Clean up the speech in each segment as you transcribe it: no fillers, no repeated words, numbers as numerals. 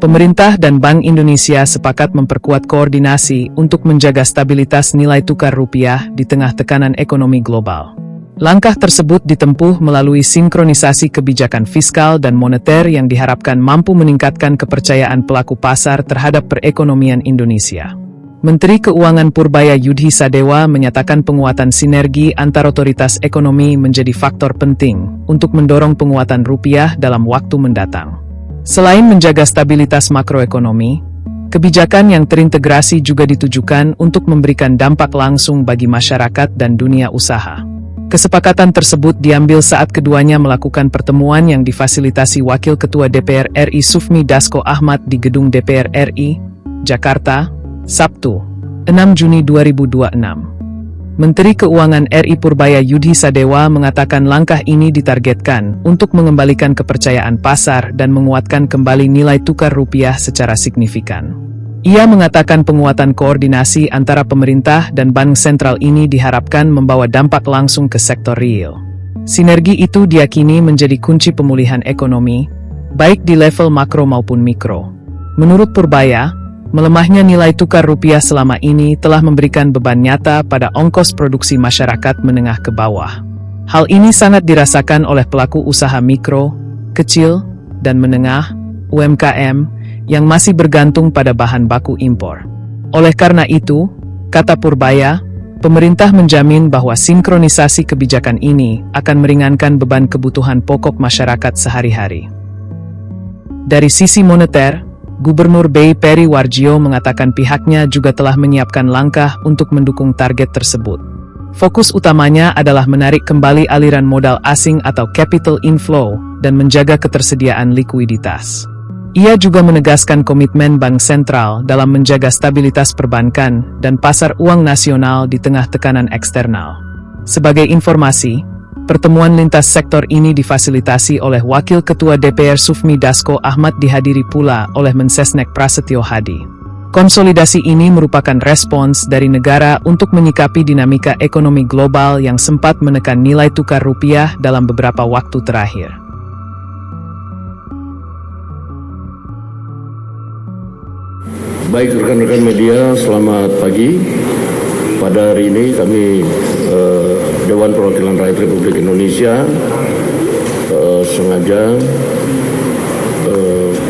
Pemerintah dan Bank Indonesia sepakat memperkuat koordinasi untuk menjaga stabilitas nilai tukar rupiah di tengah tekanan ekonomi global. Langkah tersebut ditempuh melalui sinkronisasi kebijakan fiskal dan moneter yang diharapkan mampu meningkatkan kepercayaan pelaku pasar terhadap perekonomian Indonesia. Menteri Keuangan Purbaya Yudhi Sadewa menyatakan penguatan sinergi antar otoritas ekonomi menjadi faktor penting untuk mendorong penguatan rupiah dalam waktu mendatang. Selain menjaga stabilitas makroekonomi, kebijakan yang terintegrasi juga ditujukan untuk memberikan dampak langsung bagi masyarakat dan dunia usaha. Kesepakatan tersebut diambil saat keduanya melakukan pertemuan yang difasilitasi Wakil Ketua DPR RI Sufmi Dasko Ahmad di Gedung DPR RI, Jakarta, Sabtu, 6 Juni 2026. Menteri Keuangan RI Purbaya Yudhi Sadewa mengatakan langkah ini ditargetkan untuk mengembalikan kepercayaan pasar dan menguatkan kembali nilai tukar rupiah secara signifikan. Ia mengatakan penguatan koordinasi antara pemerintah dan bank sentral ini diharapkan membawa dampak langsung ke sektor real. Sinergi itu diyakini menjadi kunci pemulihan ekonomi, baik di level makro maupun mikro. Menurut Purbaya, melemahnya nilai tukar rupiah selama ini telah memberikan beban nyata pada ongkos produksi masyarakat menengah ke bawah. Hal ini sangat dirasakan oleh pelaku usaha mikro, kecil, dan menengah, UMKM, yang masih bergantung pada bahan baku impor. Oleh karena itu, kata Purbaya, pemerintah menjamin bahwa sinkronisasi kebijakan ini akan meringankan beban kebutuhan pokok masyarakat sehari-hari. Dari sisi moneter, Gubernur BI Peri Warjio mengatakan pihaknya juga telah menyiapkan langkah untuk mendukung target tersebut. Fokus utamanya adalah menarik kembali aliran modal asing atau capital inflow dan menjaga ketersediaan likuiditas. Ia juga menegaskan komitmen Bank Sentral dalam menjaga stabilitas perbankan dan pasar uang nasional di tengah tekanan eksternal. Sebagai informasi, pertemuan lintas sektor ini difasilitasi oleh Wakil Ketua DPR Sufmi Dasko Ahmad dihadiri pula oleh Mensesnek Prasetyo Hadi. Konsolidasi ini merupakan respons dari negara untuk menyikapi dinamika ekonomi global yang sempat menekan nilai tukar rupiah dalam beberapa waktu terakhir. Baik rekan-rekan media, selamat pagi. Pada hari ini kami Dewan Perwakilan Rakyat Republik Indonesia sengaja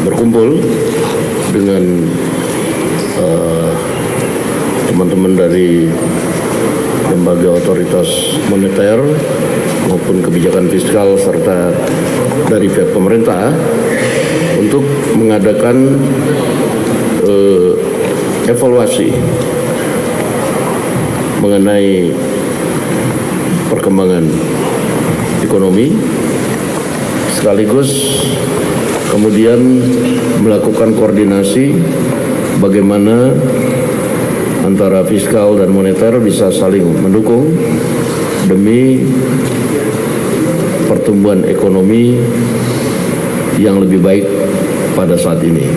berkumpul dengan teman-teman dari lembaga otoritas moneter maupun kebijakan fiskal serta dari pihak pemerintah untuk mengadakan evaluasi mengenai perkembangan ekonomi, sekaligus kemudian melakukan koordinasi bagaimana antara fiskal dan moneter bisa saling mendukung demi pertumbuhan ekonomi yang lebih baik pada saat ini.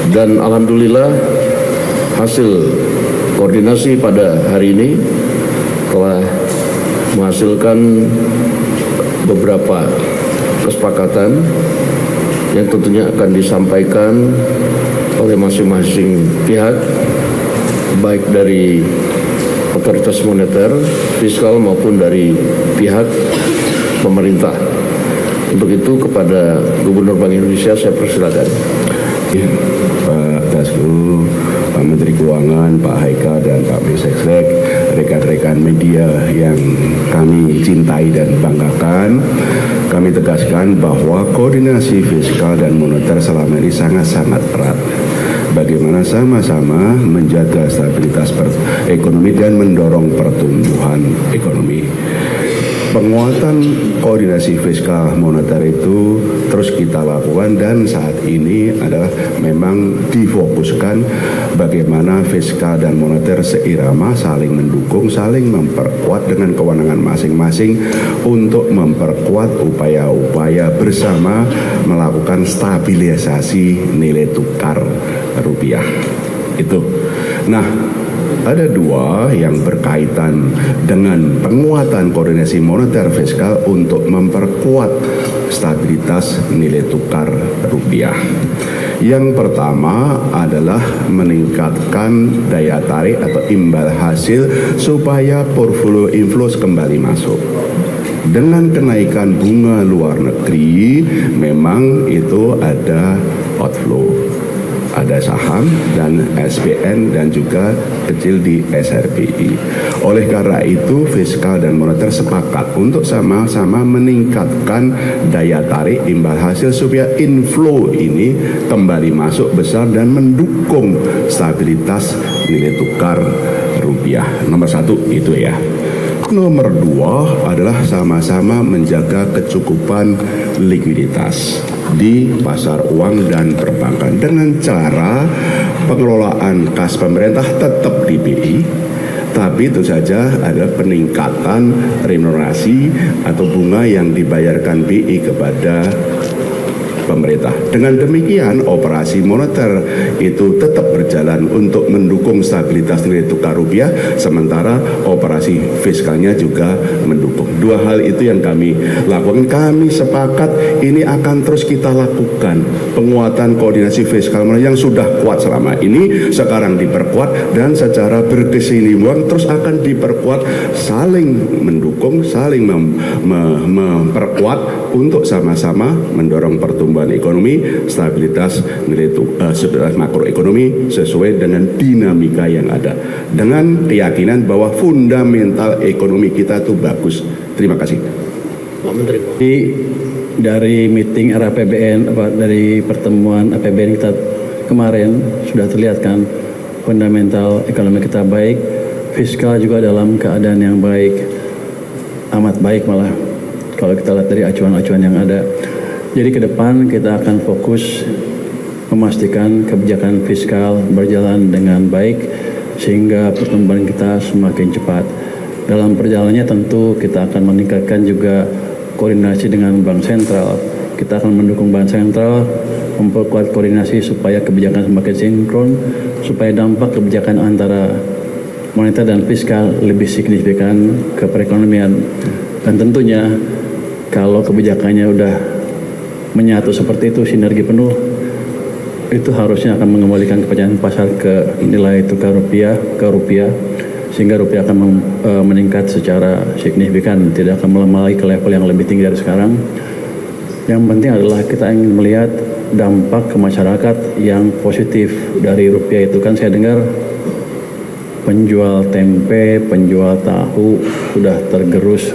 Dan alhamdulillah hasil koordinasi pada hari ini telah menghasilkan beberapa kesepakatan yang tentunya akan disampaikan oleh masing-masing pihak, baik dari otoritas moneter, fiskal maupun dari pihak pemerintah. Untuk itu kepada Gubernur Bank Indonesia saya persilakan. Pak Dasko, Pak Menteri Keuangan, Pak Haika, dan Pak Mensesnek, rekan-rekan media yang kami cintai dan banggakan, kami tegaskan bahwa koordinasi fiskal dan moneter selama ini sangat-sangat erat. Bagaimana sama-sama menjaga stabilitas ekonomi dan mendorong pertumbuhan ekonomi. Penguatan koordinasi fiskal moneter itu terus kita lakukan, dan saat ini adalah memang difokuskan bagaimana fiskal dan moneter seirama, saling mendukung, saling memperkuat dengan kewenangan masing-masing untuk memperkuat upaya-upaya bersama melakukan stabilisasi nilai tukar rupiah. Itu. Nah, ada dua yang berkaitan dengan penguatan koordinasi moneter fiskal untuk memperkuat stabilitas nilai tukar rupiah. Yang pertama adalah meningkatkan daya tarik atau imbal hasil supaya portfolio inflows kembali masuk. Dengan kenaikan bunga luar negeri, memang itu ada outflow, ada saham dan SPN dan juga kecil di SRBI. Oleh karena itu, fiskal dan moneter sepakat untuk sama-sama meningkatkan daya tarik imbal hasil supaya inflow ini kembali masuk besar dan mendukung stabilitas nilai tukar rupiah. Nomor satu itu ya. Nomor dua adalah sama-sama menjaga kecukupan likuiditas di pasar uang dan perbankan dengan cara pengelolaan kas pemerintah tetap di BI, tapi itu saja ada peningkatan remunerasi atau bunga yang dibayarkan BI kepada pemerintah. Dengan demikian, operasi moneter itu tetap berjalan untuk mendukung stabilitas nilai tukar rupiah, sementara operasi fiskalnya juga mendukung. Dua hal itu yang kami lakukan. Kami sepakat ini akan terus kita lakukan. Penguatan koordinasi fiskal yang sudah kuat selama ini, sekarang diperkuat dan secara berkesinambungan terus akan diperkuat, saling mendukung, saling memperkuat untuk sama-sama mendorong pertumbuhan ekonomi, stabilitas nilai makroekonomi sesuai dengan dinamika yang ada, dengan keyakinan bahwa fundamental ekonomi kita itu bagus. Terima kasih. Pak Menteri. Dari meeting RAPBN, dari pertemuan APBN kita kemarin sudah terlihat kan fundamental ekonomi kita baik, fiskal juga dalam keadaan yang baik, amat baik malah kalau kita lihat dari acuan-acuan yang ada. Jadi ke depan kita akan fokus memastikan kebijakan fiskal berjalan dengan baik sehingga pertumbuhan kita semakin cepat. Dalam perjalanannya tentu kita akan meningkatkan juga koordinasi dengan Bank Sentral. Kita akan mendukung Bank Sentral memperkuat koordinasi supaya kebijakan semakin sinkron, supaya dampak kebijakan antara moneter dan fiskal lebih signifikan ke perekonomian. Dan tentunya kalau kebijakannya udah menyatu seperti itu, sinergi penuh, itu harusnya akan mengembalikan kepercayaan pasar ke nilai tukar rupiah, sehingga rupiah akan meningkat secara signifikan, tidak akan melemah lagi ke level yang lebih tinggi dari sekarang. Yang penting adalah kita ingin melihat dampak ke masyarakat yang positif dari rupiah itu. Kan saya dengar penjual tempe, penjual tahu sudah tergerus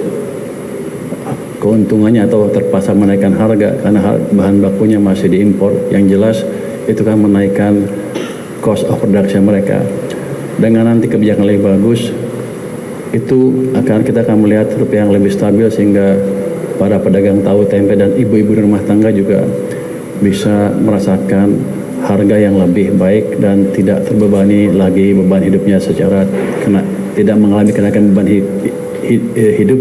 keuntungannya atau terpaksa menaikkan harga karena bahan bakunya masih diimpor. Yang jelas itu kan menaikkan cost of production mereka. Dengan nanti kebijakan lebih bagus, itu kita akan melihat rupiah yang lebih stabil sehingga para pedagang tahu, tempe dan ibu-ibu rumah tangga juga bisa merasakan harga yang lebih baik dan tidak terbebani lagi beban hidupnya secara tidak mengalami kenaikan beban hidup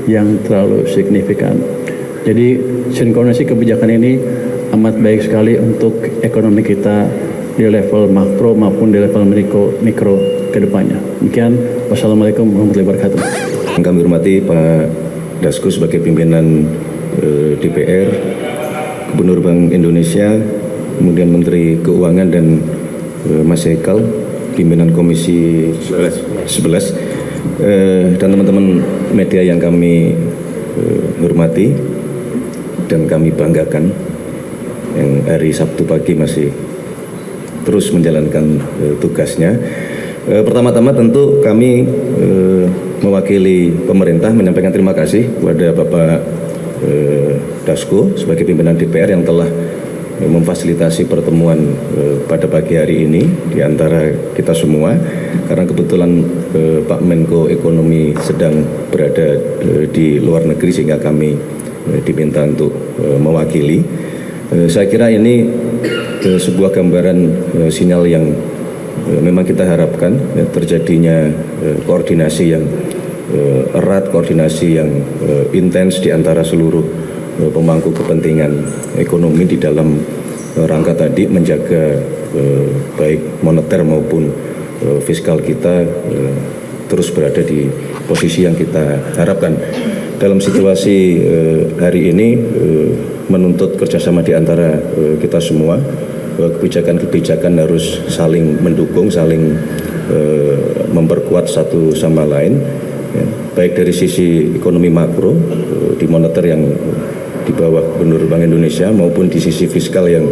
yang terlalu signifikan. Jadi sinkronisasi kebijakan ini amat baik sekali untuk ekonomi kita di level makro maupun di level mikro ke depannya. Demikian, wassalamualaikum warahmatullahi wabarakatuh. Kami hormati Pak Dasko sebagai pimpinan DPR, Gubernur Bank Indonesia, kemudian Menteri Keuangan dan Mas Haikal, pimpinan Komisi 11. Dan teman-teman media yang kami hormati dan kami banggakan, yang hari Sabtu pagi masih terus menjalankan tugasnya. Pertama-tama tentu kami mewakili pemerintah menyampaikan terima kasih kepada Bapak Dasko sebagai pimpinan DPR yang telah memfasilitasi pertemuan pada pagi hari ini di antara kita semua, karena kebetulan Pak Menko Ekonomi sedang berada di luar negeri sehingga kami diminta untuk mewakili. Saya kira ini sebuah gambaran sinyal yang memang kita harapkan, terjadinya koordinasi yang erat, koordinasi yang intens di antara seluruh pemangku kepentingan ekonomi di dalam rangka tadi menjaga baik moneter maupun fiskal kita terus berada di posisi yang kita harapkan. Dalam situasi hari ini menuntut kerjasama di antara kita semua, kebijakan-kebijakan harus saling mendukung, saling memperkuat satu sama lain, ya, baik dari sisi ekonomi makro di moneter yang di bawah Gubernur Bank Indonesia maupun di sisi fiskal yang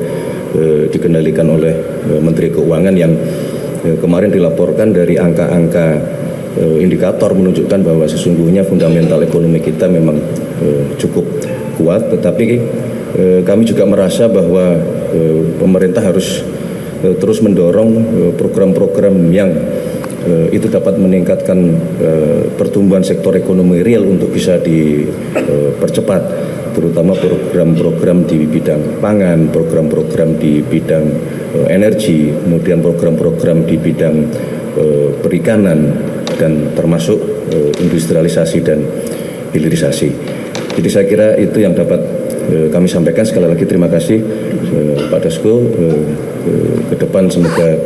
dikendalikan oleh Menteri Keuangan yang kemarin dilaporkan dari angka-angka indikator menunjukkan bahwa sesungguhnya fundamental ekonomi kita memang cukup kuat, tetapi kami juga merasa bahwa pemerintah harus terus mendorong program-program yang itu dapat meningkatkan pertumbuhan sektor ekonomi real untuk bisa dipercepat, terutama program-program di bidang pangan, program-program di bidang energi, kemudian program-program di bidang perikanan, dan termasuk industrialisasi dan hilirisasi. Jadi saya kira itu yang dapat kami sampaikan. Sekali lagi terima kasih Pak Dasko. Ke depan semoga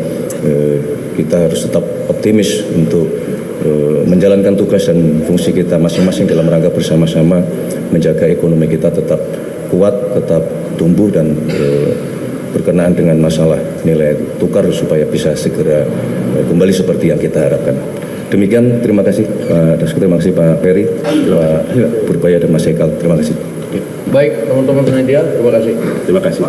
kita harus tetap optimis untuk menjalankan tugas dan fungsi kita masing-masing dalam rangka bersama-sama menjaga ekonomi kita tetap kuat, tetap tumbuh, dan berkenaan dengan masalah nilai tukar supaya bisa segera kembali seperti yang kita harapkan. Demikian, terima kasih Pak Dasko, terima kasih Pak Peri, Pak Purbaya dan Mas Hekal. Terima kasih. Baik, teman-teman media, terima kasih. Terima kasih.